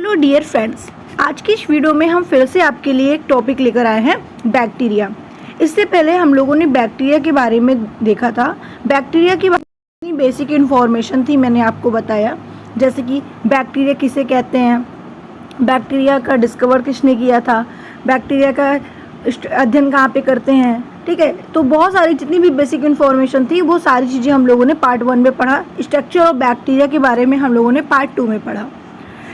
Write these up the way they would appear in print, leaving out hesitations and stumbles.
Hello dear friends, आज की इस वीडियो में हम फिर से आपके लिए एक टॉपिक लेकर आए हैं, बैक्टीरिया। इससे पहले हम लोगों ने बैक्टीरिया के बारे में देखा था। बैक्टीरिया की इतनी बेसिक इन्फॉर्मेशन थी, मैंने आपको बताया, जैसे कि बैक्टीरिया किसे कहते हैं, बैक्टीरिया का डिस्कवर किसने किया था, बैक्टीरिया का अध्ययन कहाँ पे करते हैं, ठीक है। तो बहुत सारी जितनी भी बेसिक इन्फॉर्मेशन थी वो सारी चीज़ें हम लोगों ने पार्ट 1 में पढ़ा। स्ट्रक्चर ऑफ बैक्टीरिया के बारे में हम लोगों ने पार्ट 2 में पढ़ा।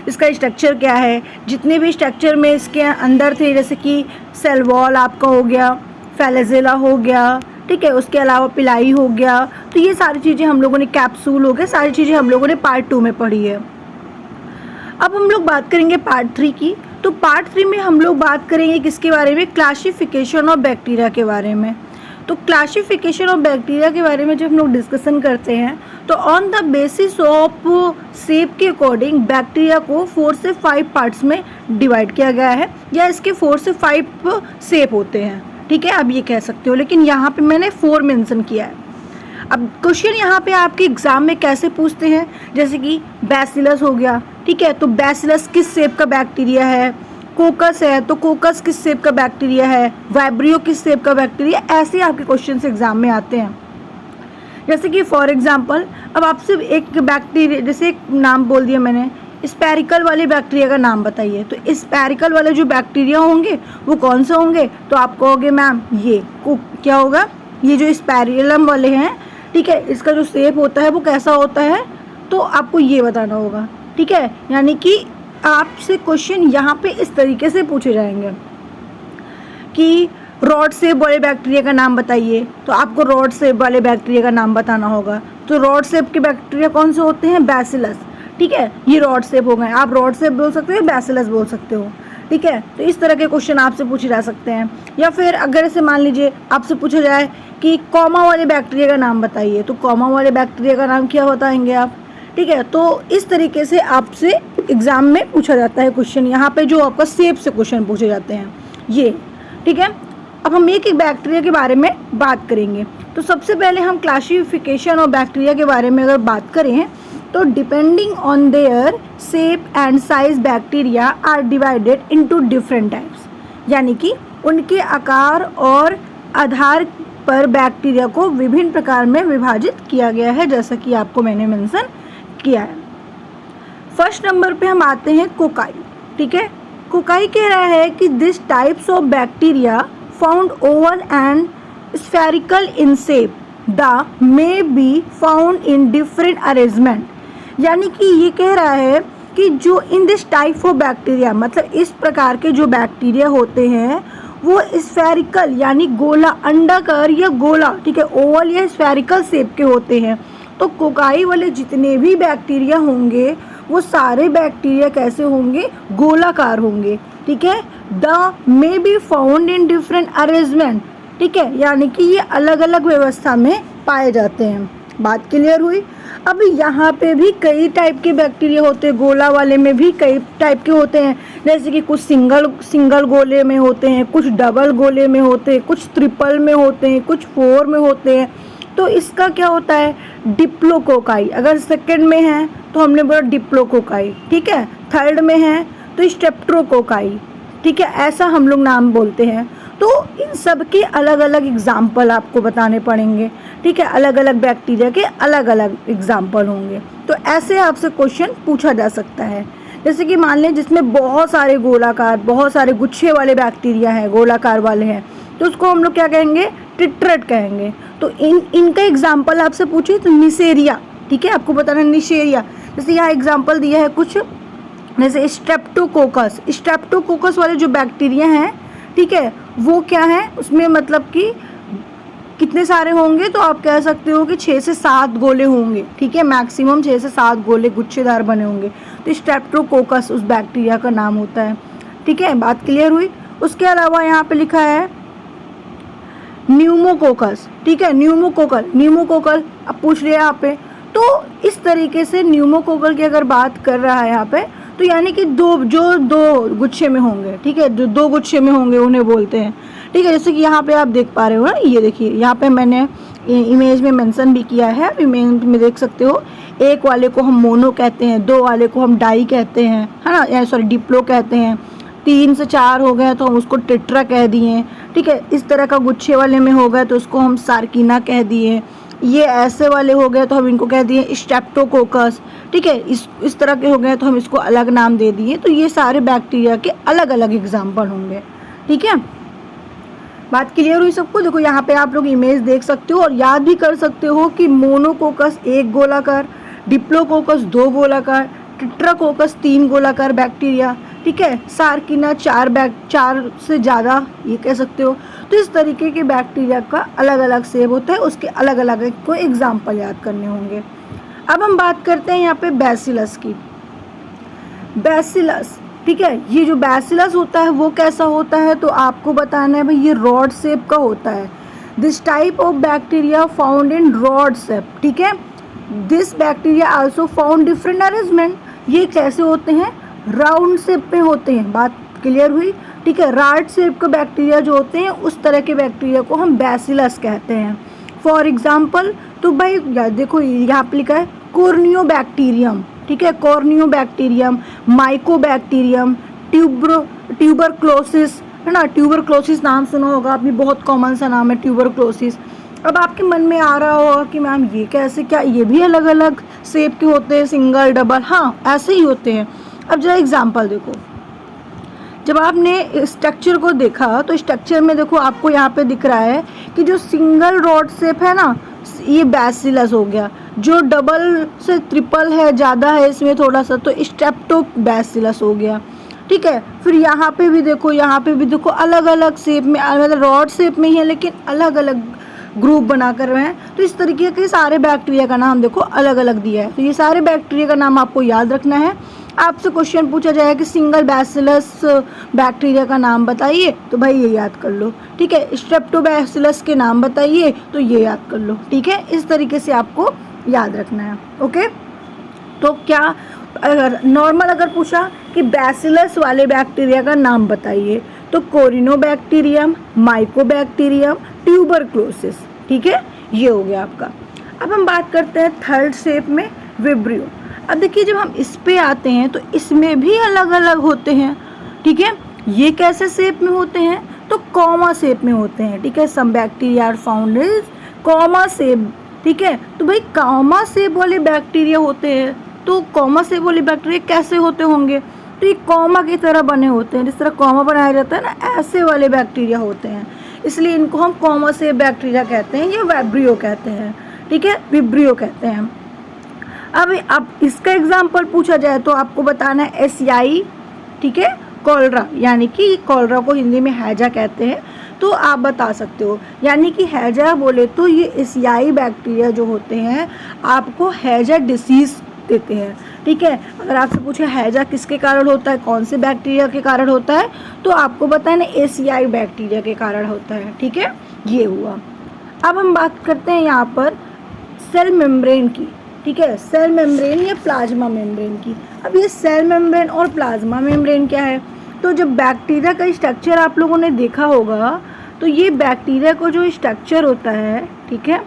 इसका स्ट्रक्चर क्या है, जितने भी स्ट्रक्चर में इसके अंदर थे, जैसे कि सेल वॉल आपका हो गया, फ्लैजेला हो गया, ठीक है, उसके अलावा पिलाई हो गया, तो ये सारी चीज़ें हम लोगों ने, कैप्सूल हो गया, सारी चीज़ें हम लोगों ने पार्ट 2 में पढ़ी है। अब हम लोग बात करेंगे पार्ट 3 की। तो पार्ट 3 में हम लोग बात करेंगे किसके बारे में, क्लासिफिकेशन ऑफ बैक्टीरिया के बारे में। तो क्लासिफिकेशन ऑफ बैक्टीरिया के बारे में जब हम लोग डिस्कशन करते हैं तो on the basis of shape के अकॉर्डिंग बैक्टीरिया को 4 से 5 पार्ट्स में डिवाइड किया गया है, या इसके 4 से 5 शेप होते हैं, ठीक है, आप ये कह सकते हो, लेकिन यहाँ पे मैंने 4 मेंशन किया है। अब क्वेश्चन यहाँ पे आपके एग्जाम में कैसे पूछते हैं, जैसे कि बैसिलस हो गया, ठीक है, तो बैसिलस किस शेप का बैक्टीरिया है, कोकस है तो कोकस किस शेप का बैक्टीरिया है, वाइब्रियो किस शेप का बैक्टीरिया, ऐसे आपके क्वेश्चन एग्जाम में आते हैं। जैसे कि फॉर एग्जांपल अब आपसे एक बैक्टीरिया, जैसे एक नाम बोल दिया मैंने, स्पेरिकल वाले बैक्टीरिया का नाम बताइए, तो स्पेरिकल वाले जो बैक्टीरिया होंगे वो कौन से होंगे, तो आप कहोगे मैम ये क्या होगा, ये जो स्पेरिलम वाले हैं, ठीक है, इसका जो शेप होता है वो कैसा होता है, तो आपको ये बताना होगा, ठीक है। यानी कि आपसे क्वेश्चन यहाँ पे इस तरीके से पूछे जाएंगे कि रॉड शेप वाले बैक्टीरिया का नाम बताइए, तो आपको रॉड शेप वाले बैक्टीरिया का नाम बताना होगा। तो रॉड शेप के बैक्टीरिया कौन से होते हैं, बैसिलस, ठीक है, ये रॉड शेप हो गए, आप रॉड शेप बोल सकते हो, बैसिलस बोल सकते हो, ठीक है। तो इस तरह के क्वेश्चन आपसे पूछे जा सकते हैं। या फिर अगर ऐसे मान लीजिए आपसे पूछा जाए कि कॉमा वाले बैक्टीरिया का नाम बताइए, तो कॉमा वाले बैक्टीरिया का नाम क्या बताएंगे आप, ठीक है। तो इस तरीके से आपसे एग्जाम में पूछा जाता है क्वेश्चन, यहाँ पे जो आपका शेप से क्वेश्चन पूछे जाते हैं ये, ठीक है। अब हम एक बैक्टीरिया के बारे में बात करेंगे। तो सबसे पहले हम क्लासिफिकेशन ऑफ बैक्टीरिया के बारे में अगर बात करें तो depending on their shape and size bacteria are divided into different types, यानी कि उनके आकार और आधार पर बैक्टीरिया को विभिन्न प्रकार में विभाजित किया गया है, जैसा कि आपको मैंने मेंशन किया है। फर्स्ट नंबर पे हम आते हैं कोकाई, ठीक है। कोकाई कह रहा है कि this types of bacteria found Oval and spherical in shape the may be found in different arrangement, यानी कि ये कह रहा है कि जो in this type of bacteria, मतलब इस प्रकार के जो बैक्टीरिया होते हैं वो स्फेरिकल यानी गोला, अंडाकार या गोला, ठीक है, ओवल या स्फेरिकल शेप के होते हैं। तो कोकाई वाले जितने भी बैक्टीरिया होंगे वो सारे बैक्टीरिया कैसे होंगे, गोलाकार होंगे, ठीक है। The may be found in different arrangement, ठीक है, यानी कि ये अलग अलग व्यवस्था में पाए जाते हैं। बात क्लियर हुई। अब यहाँ पे भी कई टाइप के बैक्टीरिया होते हैं, गोला वाले में भी कई टाइप के होते हैं, जैसे कि कुछ सिंगल गोले में होते हैं, कुछ डबल गोले में होते हैं, कुछ ट्रिपल में होते हैं, कुछ 4 में होते हैं। तो इसका क्या होता है, डिप्लोकोकाई, अगर सेकंड में है तो हमने बोला डिप्लोकोकाई, ठीक है, थर्ड में है तो स्ट्रेप्टोकोकाई, ठीक है, ऐसा हम लोग नाम बोलते हैं। तो इन सब के अलग अलग एग्जाम्पल आपको बताने पड़ेंगे, ठीक है, अलग अलग बैक्टीरिया के अलग अलग एग्जाम्पल होंगे। तो ऐसे आपसे क्वेश्चन पूछा जा सकता है। जैसे कि मान लें जिसमें बहुत सारे गोलाकार, बहुत सारे गुच्छे वाले बैक्टीरिया हैं, गोलाकार वाले हैं, तो उसको हम लोग क्या कहेंगे, टिट्रेट कहेंगे। तो इनका एग्जाम्पल आपसे पूछे तो निसेरिया, ठीक है, आपको बताना निसेरिया। जैसे यहाँ एग्जाम्पल दिया है कुछ, जैसे स्ट्रेप्टोकोकस, स्ट्रेप्टोकोकस वाले जो बैक्टीरिया हैं, ठीक है, वो क्या है, उसमें मतलब कि कितने सारे होंगे, तो आप कह सकते हो कि 6 से 7 गोले होंगे, ठीक है, मैक्सिमम 6 से 7 गोले गुच्छेदार बने होंगे। तो स्ट्रेप्टोकोकस उस बैक्टीरिया का नाम होता है, ठीक है, बात क्लियर हुई। उसके अलावा यहाँ पे लिखा है न्यूमोकोकस, ठीक है, न्यूमोकोकल अब पूछ लिया यहाँ पे। तो इस तरीके से न्यूमोकोकल की अगर बात कर रहा है यहाँ पे, तो यानी कि दो गुच्छे में होंगे, ठीक है, जो 2 गुच्छे में होंगे उन्हें बोलते हैं, ठीक है। जैसे कि यहाँ पे आप देख पा रहे हो ना, ये देखिए यहाँ पे मैंने इमेज में मेंशन भी किया है, आप इमेज में देख सकते हो। एक वाले को हम मोनो कहते हैं, 2 वाले को हम डाई कहते हैं, है ना, सॉरी डिप्लो कहते हैं। 3 से 4 हो गए तो हम उसको टेट्रा कह दिए, ठीक है। इस तरह का गुच्छे वाले में हो गए तो उसको हम सार्किना कह दिए। ये ऐसे वाले हो गए तो हम इनको कह दिए स्ट्रेप्टोकोकस, ठीक है। इस तरह के हो गए तो हम इसको अलग नाम दे दिए। तो ये सारे बैक्टीरिया के अलग अलग एग्जाम्पल होंगे, ठीक है। बात क्लियर हुई सबको? देखो यहाँ पे आप लोग इमेज देख सकते हो और याद भी कर सकते हो कि मोनोकोकस 1 गोलाकार, डिप्लोकोकस 2 गोलाकार, टेट्राकोकस 3 गोलाकार बैक्टीरिया, ठीक है। सार्किना 4 से ज़्यादा ये कह सकते हो। तो इस तरीके के बैक्टीरिया का अलग अलग शेप होता है, उसके अलग अलग को एग्जाम्पल याद करने होंगे। अब हम बात करते हैं यहाँ पे बैसिलस की। बैसिलस, ठीक है, ये जो बैसिलस होता है वो कैसा होता है तो आपको बताना है भाई, ये रॉड शेप का होता है। This type of bacteria found in rod shape, ठीक है। This bacteria also found different arrangement. ये कैसे होते हैं? राउंड शेप में होते हैं। बात क्लियर हुई, ठीक है। राड शेप के बैक्टीरिया जो होते हैं उस तरह के बैक्टीरिया को हम बैसिलस कहते हैं। फॉर एग्जाम्पल, तो भाई देखो यहाँ पे लिखा है कॉर्नियोबैक्टीरियम, ठीक है, कॉर्नियोबैक्टीरियम, माइकोबैक्टीरियम, ट्यूबरक्लोसिस, है ना, ट्यूबरक्लोसिस नाम सुना होगा आपने, बहुत कॉमन सा नाम है ट्यूबरक्लोसिस। अब आपके मन में आ रहा होगा कि मैम ये कैसे, क्या ये भी अलग अलग शेप के होते हैं, सिंगल, डबल? हाँ, ऐसे ही होते हैं। अब जरा एग्जांपल देखो, जब आपने स्ट्रक्चर को देखा तो स्ट्रक्चर में देखो आपको यहाँ पे दिख रहा है कि जो सिंगल रॉड शेप है ना, ये बैसिलस हो गया। जो डबल से ट्रिपल है, ज़्यादा है इसमें थोड़ा सा, तो स्ट्रेप्टोबैसिलस हो गया, ठीक है। फिर यहाँ पे भी देखो, यहाँ पे भी देखो अलग अलग शेप में, मतलब रॉड शेप में ही है लेकिन अलग अलग ग्रुप बना कर रहे हैं। तो इस तरीके के सारे बैक्टीरिया का नाम देखो अलग अलग दिया है। तो ये सारे बैक्टीरिया का नाम आपको याद रखना है। आपसे क्वेश्चन पूछा जाए कि सिंगल बैसिलस बैक्टीरिया का नाम बताइए, तो भाई ये याद कर लो, ठीक है। स्ट्रेप्टोबैसिलस के नाम बताइए, तो ये याद कर लो, ठीक है। इस तरीके से आपको याद रखना है, ओके। तो क्या अगर नॉर्मल अगर पूछा कि बैसिलस वाले बैक्टीरिया का नाम बताइए, तो कोरिनोबैक्टीरियम, माइकोबैक्टीरियम, ट्यूबरक्लोसिस, ठीक है, ये हो गया आपका। अब हम बात करते हैं थर्ड शेप में, विब्रियो। अब देखिए जब हम इस पे आते हैं तो इसमें भी अलग अलग होते हैं, ठीक है। ये कैसे शेप में होते हैं? तो कॉमा शेप में होते हैं, ठीक है। Some bacteria are found in comma shape, ठीक है। तो भाई कॉमा शेप वाले बैक्टीरिया होते हैं, तो कॉमा शेप वाले बैक्टीरिया कैसे होते होंगे? तो ये कॉमा की तरह बने होते हैं, जिस तरह कॉमा बनाया जाता है ना, ऐसे वाले बैक्टीरिया होते हैं, इसलिए इनको हम कॉमा शेप बैक्टीरिया कहते हैं, या विब्रियो कहते हैं, ठीक है, विब्रियो कहते हैं। अब इसका एग्जाम्पल पूछा जाए तो आपको बताना है एशियाई, ठीक है, कॉलरा, यानी कि कॉलरा को हिंदी में हैजा कहते हैं, तो आप बता सकते हो। यानी कि हैजा बोले तो ये एशियाई बैक्टीरिया जो होते हैं आपको हैजा डिसीज देते हैं, ठीक है। अगर आपसे पूछे हैजा किसके कारण होता है, कौन से बैक्टीरिया के कारण होता है, तो आपको बताना एशियाई बैक्टीरिया के कारण होता है, ठीक है, ये हुआ। अब हम बात करते हैं यहाँ पर सेल मेम्ब्रेन की, ठीक है, सेल मेम्ब्रेन या प्लाज्मा मेम्ब्रेन की। अब ये सेल मेम्ब्रेन और प्लाज्मा मेम्ब्रेन क्या है? तो जब बैक्टीरिया का स्ट्रक्चर आप लोगों ने देखा होगा, तो ये बैक्टीरिया को जो स्ट्रक्चर होता है, ठीक है,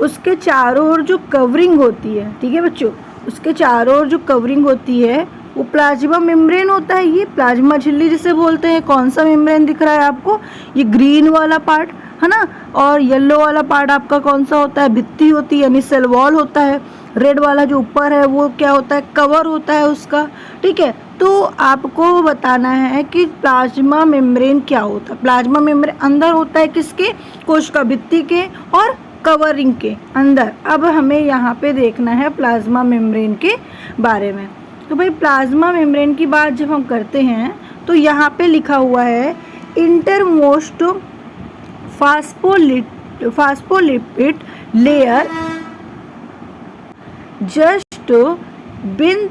उसके चारों ओर जो कवरिंग होती है, ठीक है बच्चों, उसके चारों ओर जो कवरिंग होती है वो प्लाज्मा मेम्ब्रेन होता है। ये प्लाज्मा झिल्ली जिसे बोलते हैं। कौन सा मेम्ब्रेन दिख रहा है आपको? ये ग्रीन वाला पार्ट है ना, और येलो वाला पार्ट आपका कौन सा होता है? भित्ति होती है, यानी सेल वॉल होता है। रेड वाला जो ऊपर है वो क्या होता है? कवर होता है उसका, ठीक है। तो आपको बताना है कि प्लाज्मा मेम्ब्रेन क्या होता है। प्लाज्मा मेम्ब्रेन अंदर होता है किसके? कोशिका भित्ति के और कवरिंग के अंदर। अब हमें यहाँ पे देखना है प्लाज्मा मेम्ब्रेन के बारे में। तो भाई प्लाज्मा मेम्ब्रेन की बात जब हम करते हैं तो यहाँ पे लिखा हुआ है intermost phospholipid layer just beneath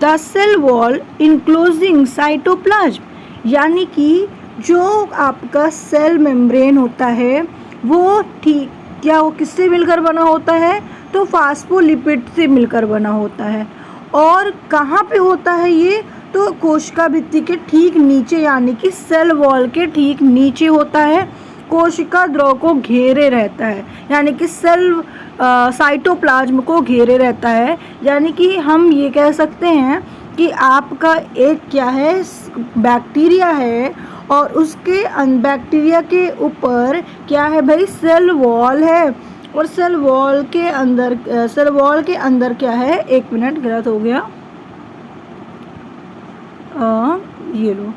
the cell wall enclosing cytoplasm. यानी कि जो आपका सेल मेम्ब्रेन होता है वो ठीक क्या वो किससे मिलकर बना होता है? तो फास्फोलिपिड से मिलकर बना होता है। और कहाँ पे होता है ये? तो कोशिका भित्ति के ठीक नीचे, यानी कि सेल वॉल के ठीक नीचे होता है। कोशिका द्रव को घेरे रहता है, यानी कि सेल साइटोप्लाज्म को घेरे रहता है। यानी कि हम ये कह सकते हैं कि आपका एक क्या है, बैक्टीरिया है, और उसके बैक्टीरिया के ऊपर क्या है भाई, सेल वॉल है, और सेल वॉल के अंदर क्या है, एक मिनट गलत हो गया, ये लो,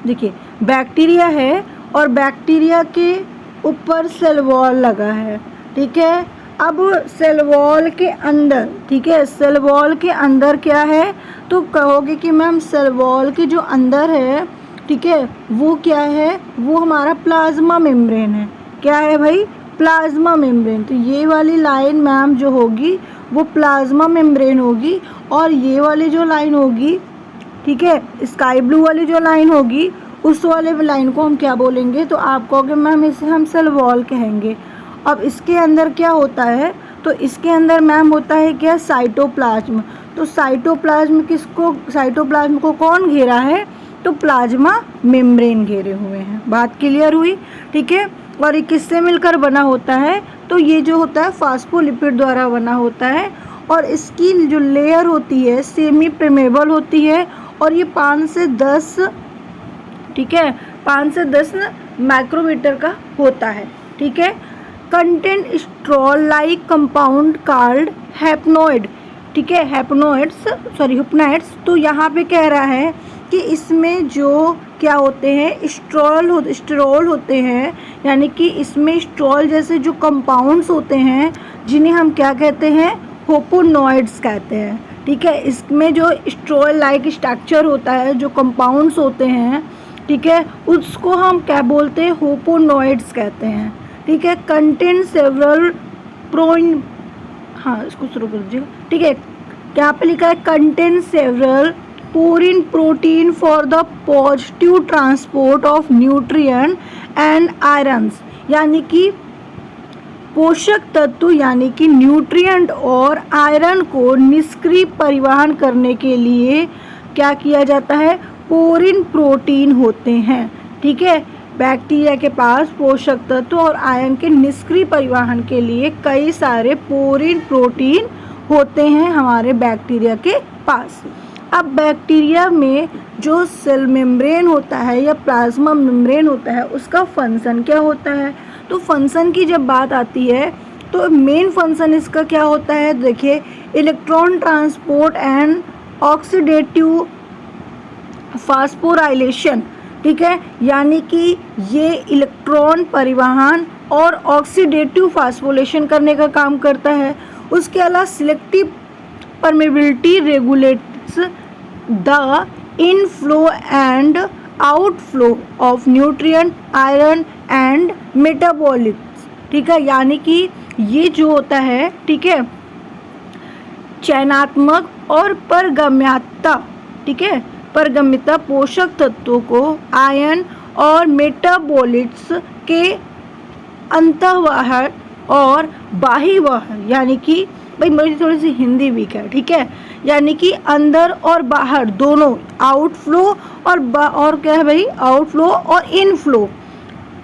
देखिए बैक्टीरिया है और बैक्टीरिया के ऊपर सेल वॉल लगा है, ठीक है। अब सेल वॉल के अंदर, ठीक है, सेल वॉल के अंदर क्या है, तो कहोगे कि मैम सेल वॉल के जो अंदर है, ठीक है, वो क्या है, वो हमारा प्लाज्मा मेम्ब्रेन है। क्या है भाई, प्लाज्मा मेम्ब्रेन। तो ये वाली लाइन मैम जो होगी वो प्लाज्मा मेम्ब्रेन होगी, और ये वाली जो लाइन होगी, ठीक है, स्काई ब्लू वाली जो लाइन होगी, उस वाले लाइन को हम क्या बोलेंगे, तो आप कहोगे मैम इसे हम सेल वॉल कहेंगे। अब इसके अंदर क्या होता है, तो इसके अंदर मैम होता है क्या, साइटोप्लाज्म। तो साइटोप्लाज्म को कौन घेरा है, तो प्लाज्मा मेम्ब्रेन घेरे हुए हैं। बात क्लियर हुई, ठीक है। और ये किससे मिलकर बना होता है, तो ये जो होता है फास्फोलिपिड द्वारा बना होता है, और इसकी जो लेयर होती है सेमी परमेबल होती है, और ये 5 से 10, ठीक है, 5 से 10 माइक्रोमीटर का होता है, ठीक है। Content sterol like compound called hopanoid, ठीक है, हैप्नोइड्स। तो यहाँ पे कह रहा है कि इसमें जो क्या होते हैं, स्ट्रॉल होते हैं, यानी कि इसमें स्ट्रॉल जैसे जो कंपाउंड्स होते हैं, जिन्हें हम क्या कहते हैं, होपोनॉइड्स कहते हैं, ठीक है। इसमें जो स्ट्रॉल लाइक स्ट्रक्चर होता है, जो कंपाउंड्स होते हैं, ठीक है, उसको हम क्या बोलते हैं, होपोनॉइड्स कहते हैं, ठीक है। कंटेन सेवरल प्रोइन, हाँ इसको शुरू कर दीजिएगा, ठीक है। क्या पे लिखा है, contain several porin protein for the positive transport of nutrient and irons, यानी कि पोषक तत्व यानी कि न्यूट्रिएंट और आयरन को निष्क्रिय परिवहन करने के लिए क्या किया जाता है, पोरिन प्रोटीन होते हैं, ठीक है। बैक्टीरिया के पास पोषक तत्व और आयरन के निष्क्रिय परिवहन के लिए कई सारे पोरिन प्रोटीन होते हैं हमारे बैक्टीरिया के पास। अब बैक्टीरिया में जो सेल मेम्ब्रेन होता है या प्लाज्मा मेम्ब्रेन होता है, उसका फंक्शन क्या होता है, तो फंक्शन की जब बात आती है तो मेन फंक्शन इसका क्या होता है, देखिए, electron transport and oxidative phosphorylation, ठीक है, यानी कि ये इलेक्ट्रॉन परिवहन और ऑक्सीडेटिव फास्फोरिलेशन करने का काम करता है। उसके अलावा selective permeability regulates the inflow and outflow of nutrient, iron and metabolites, ठीक है, यानी कि ये जो होता है, ठीक है, चयनात्मक और परगम्यता, ठीक है, परगम्यता पोषक तत्वों को आयन और मेटाबॉलिट्स के अंतःवाहन और बाह्यवाहन, यानी कि भाई मेरी थोड़ी सी हिंदी वीक है, ठीक है, यानी कि अंदर और बाहर दोनों, आउटफ्लो और क्या है भाई, आउटफ्लो और इनफ्लो,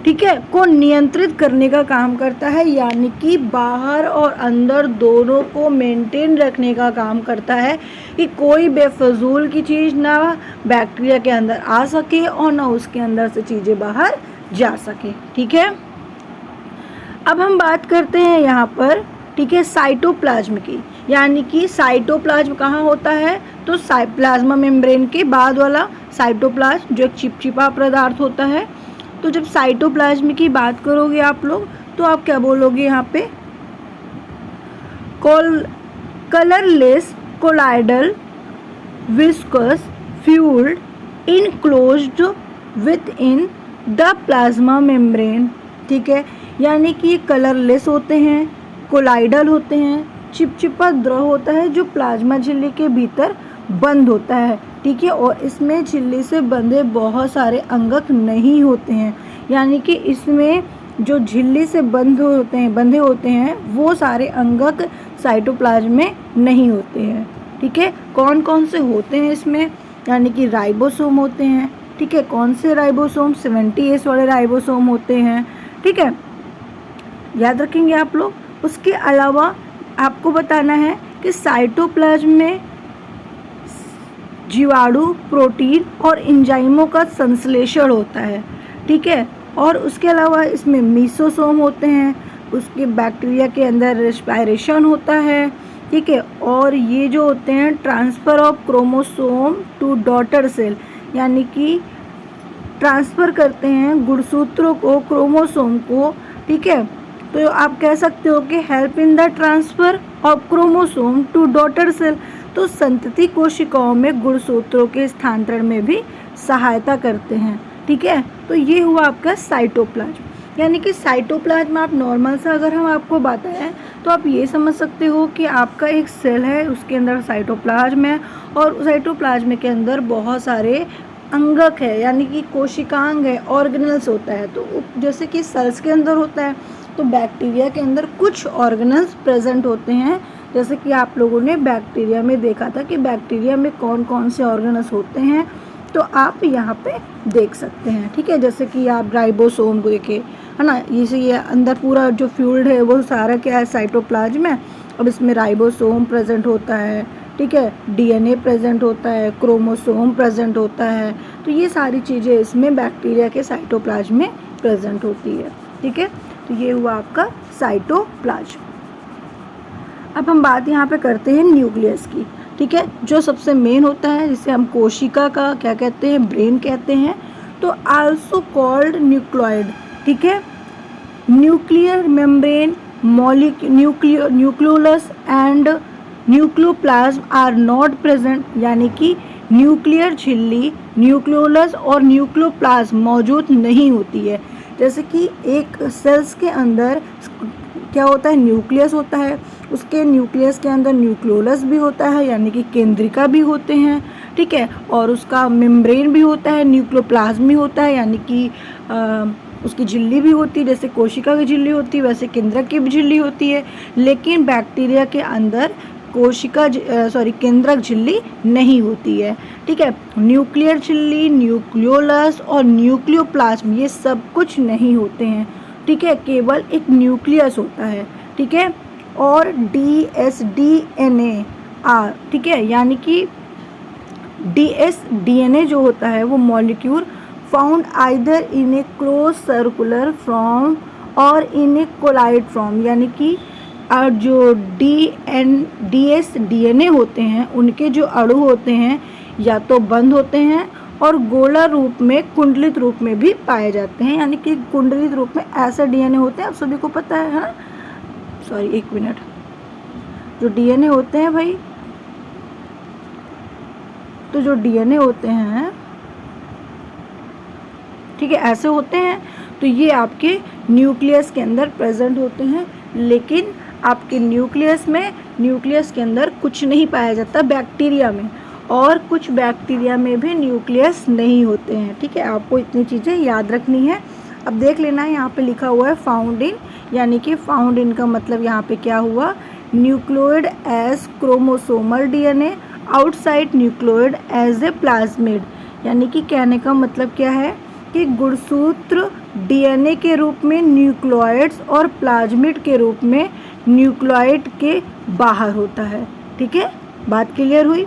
ठीक है, को नियंत्रित करने का काम करता है, यानी कि बाहर और अंदर दोनों को मेंटेन रखने का काम करता है कि कोई बेफजूल की चीज़ ना बैक्टीरिया के अंदर आ सके और ना उसके अंदर से चीज़ें बाहर जा सके, ठीक है। अब हम बात करते हैं यहाँ पर, ठीक है, साइटोप्लाज्म की, यानी कि साइटोप्लाज्म कहाँ होता है, तो प्लाज्मा मेम्ब्रेन के बाद वाला साइटोप्लाज्म जो एक चिपचिपा पदार्थ होता है। तो जब साइटोप्लाज्म की बात करोगे आप लोग, तो आप क्या बोलोगे यहाँ पे, colourless colloidal viscous fuelled enclosed with in the plasma membrane, ठीक है, यानी कि ये कलरलेस होते हैं, कोलाइडल होते हैं, चिपचिपा द्रव होता है जो प्लाज्मा झिल्ली के भीतर बंद होता है, ठीक है, और इसमें झिल्ली से बंधे बहुत सारे अंगक नहीं होते हैं, यानी कि इसमें जो झिल्ली से बंधे होते हैं वो सारे अंगक साइटोप्लाज्म में नहीं होते हैं, ठीक है। कौन कौन से होते हैं इसमें, यानी कि राइबोसोम होते हैं, ठीक है। कौन से राइबोसोम? 70S वाले राइबोसोम होते हैं, ठीक है, याद रखेंगे आप लोग। उसके अलावा आपको बताना है कि साइटोप्लाज्म में जीवाणु, प्रोटीन और एंजाइमों का संश्लेषण होता है, ठीक है। और उसके अलावा इसमें मीसोसोम होते हैं, उसके बैक्टीरिया के अंदर रेस्पिरेशन होता है, ठीक है। और ये जो होते हैं transfer of chromosome to daughter cell, यानी कि ट्रांसफ़र करते हैं गुणसूत्रों को, क्रोमोसोम को, ठीक है। तो आप कह सकते हो कि help in the transfer of chromosome to daughter cell, तो संतति कोशिकाओं में गुणसूत्रों के स्थानांतरण में भी सहायता करते हैं, ठीक है। तो ये हुआ आपका साइटोप्लाज्म। यानी कि साइटोप्लाज्म आप नॉर्मल सा अगर हम आपको बताएं तो आप ये समझ सकते हो कि आपका एक सेल है, उसके अंदर साइटोप्लाज्म है, और साइटोप्लाज्म के अंदर बहुत सारे अंगक है, यानी कि कोशिकांग है, ऑर्गेनल्स होता है। तो जैसे कि सेल्स के अंदर होता है, तो बैक्टीरिया के अंदर कुछ ऑर्गेनल्स प्रेजेंट होते हैं। जैसे कि आप लोगों ने बैक्टीरिया में देखा था कि बैक्टीरिया में कौन कौन से ऑर्गेनल्स होते हैं, तो आप यहाँ पे देख सकते हैं, ठीक है। जैसे कि आप राइबोसोम को देखें, है ना, ये अंदर पूरा जो फ्लूइड है वो सारा क्या है, साइटोप्लाज्म है। अब इसमें राइबोसोम प्रेजेंट होता है, ठीक है, डीएनए प्रेजेंट होता है, क्रोमोसोम प्रेजेंट होता है। तो ये सारी चीज़ें इसमें बैक्टीरिया के साइटोप्लाज्म में प्रेजेंट होती है, ठीक है। तो ये हुआ आपका साइटोप्लाज्म। अब हम बात यहाँ पे करते हैं न्यूक्लियस की, ठीक है, जो सबसे मेन होता है, जिसे हम कोशिका का क्या कहते हैं, ब्रेन कहते हैं। तो आल्सो कॉल्ड न्यूक्लियोइड, ठीक है। Nuclear membrane, nucleolus and nucleoplasm are not present, यानी कि न्यूक्लियर झिल्ली, न्यूक्लियोलस और न्यूक्लियोप्लाज्म मौजूद नहीं होती है। जैसे कि एक सेल्स के अंदर क्या होता है, न्यूक्लियस होता है, उसके न्यूक्लियस के अंदर न्यूक्लियोलस भी होता है, यानी कि केंद्रिका भी होते हैं, ठीक है, और उसका मेम्ब्रेन भी होता है, न्यूक्लियोप्लाज्म भी होता है, यानी कि उसकी झिल्ली भी होती है। जैसे कोशिका की झिल्ली होती है वैसे केंद्रक की भी झिल्ली होती है। लेकिन बैक्टीरिया के अंदर केंद्रक झिल्ली नहीं होती है, ठीक है। न्यूक्लियर झिल्ली, न्यूक्लियोलस और न्यूक्लियोप्लाज्म ये सब कुछ नहीं होते हैं, ठीक है, केवल एक न्यूक्लियस होता है, ठीक है। और DSDNA, ठीक है, यानी कि DNA जो होता है वो molecule found either in A close circular form और इन ए कोलाइड फॉर्म, यानी कि जो DSDNA होते हैं उनके जो अणु होते हैं या तो बंद होते हैं और गोला रूप में, कुंडलित रूप में भी पाए जाते हैं। यानी कि कुंडलित रूप में ऐसे DNA होते हैं, आप सभी को पता है ना, सॉरी एक मिनट, जो DNA होते हैं भाई, तो जो DNA होते हैं, ठीक है, ऐसे होते हैं। तो ये आपके न्यूक्लियस के अंदर प्रेजेंट होते हैं, लेकिन आपके न्यूक्लियस के अंदर कुछ नहीं पाया जाता बैक्टीरिया में, और कुछ बैक्टीरिया में भी न्यूक्लियस नहीं होते हैं, ठीक है। आपको इतनी चीज़ें याद रखनी है। अब देख लेना है, यहाँ पे लिखा हुआ है फाउंड इन, यानी कि फाउंड इन का मतलब यहाँ पे क्या हुआ, nucleoid as chromosomal DNA outside nucleoid as a plasmid, यानी कि कहने का मतलब क्या है कि गुणसूत्र DNA के रूप में न्यूक्लियोइड्स और प्लाज्मिड के रूप में न्यूक्लियोइड के बाहर होता है, ठीक है। बात क्लियर हुई?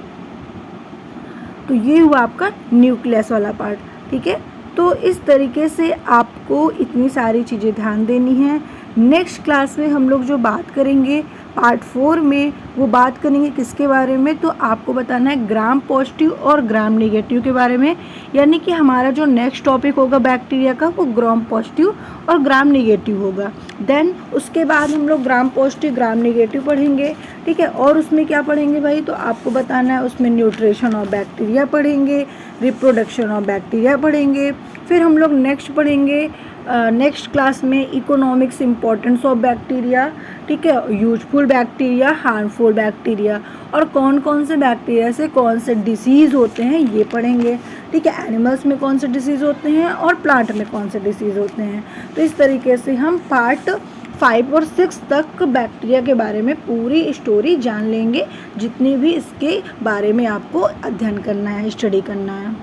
तो ये हुआ आपका न्यूक्लियस वाला पार्ट, ठीक है। तो इस तरीके से आपको इतनी सारी चीज़ें ध्यान देनी है। नेक्स्ट क्लास में हम लोग जो बात करेंगे पार्ट 4 में, वो बात करेंगे किसके बारे में, तो आपको बताना है ग्राम पॉजिटिव और ग्राम नेगेटिव के बारे में। यानी कि हमारा जो नेक्स्ट टॉपिक होगा बैक्टीरिया का वो ग्राम पॉजिटिव और ग्राम नेगेटिव होगा। देन उसके बाद हम लोग ग्राम पॉजिटिव ग्राम नेगेटिव पढ़ेंगे, ठीक है। और उसमें क्या पढ़ेंगे भाई, तो आपको बताना है उसमें न्यूट्रिशन ऑफ बैक्टीरिया पढ़ेंगे, रिप्रोडक्शन ऑफ बैक्टीरिया पढ़ेंगे। फिर हम लोग नेक्स्ट पढ़ेंगे नेक्स्ट क्लास में इकोनॉमिक्स इम्पोर्टेंस ऑफ बैक्टीरिया, ठीक है, यूजफुल बैक्टीरिया, हार्मफुल बैक्टीरिया, और कौन कौन से बैक्टीरिया से कौन से डिसीज़ होते हैं ये पढ़ेंगे, ठीक है। एनिमल्स में कौन से डिसीज़ होते हैं और प्लांट में कौन से डिसीज़ होते हैं। तो इस तरीके से हम पार्ट 5 और 6 तक बैक्टीरिया के बारे में पूरी स्टोरी जान लेंगे, जितनी भी इसके बारे में आपको अध्ययन करना है, स्टडी करना है।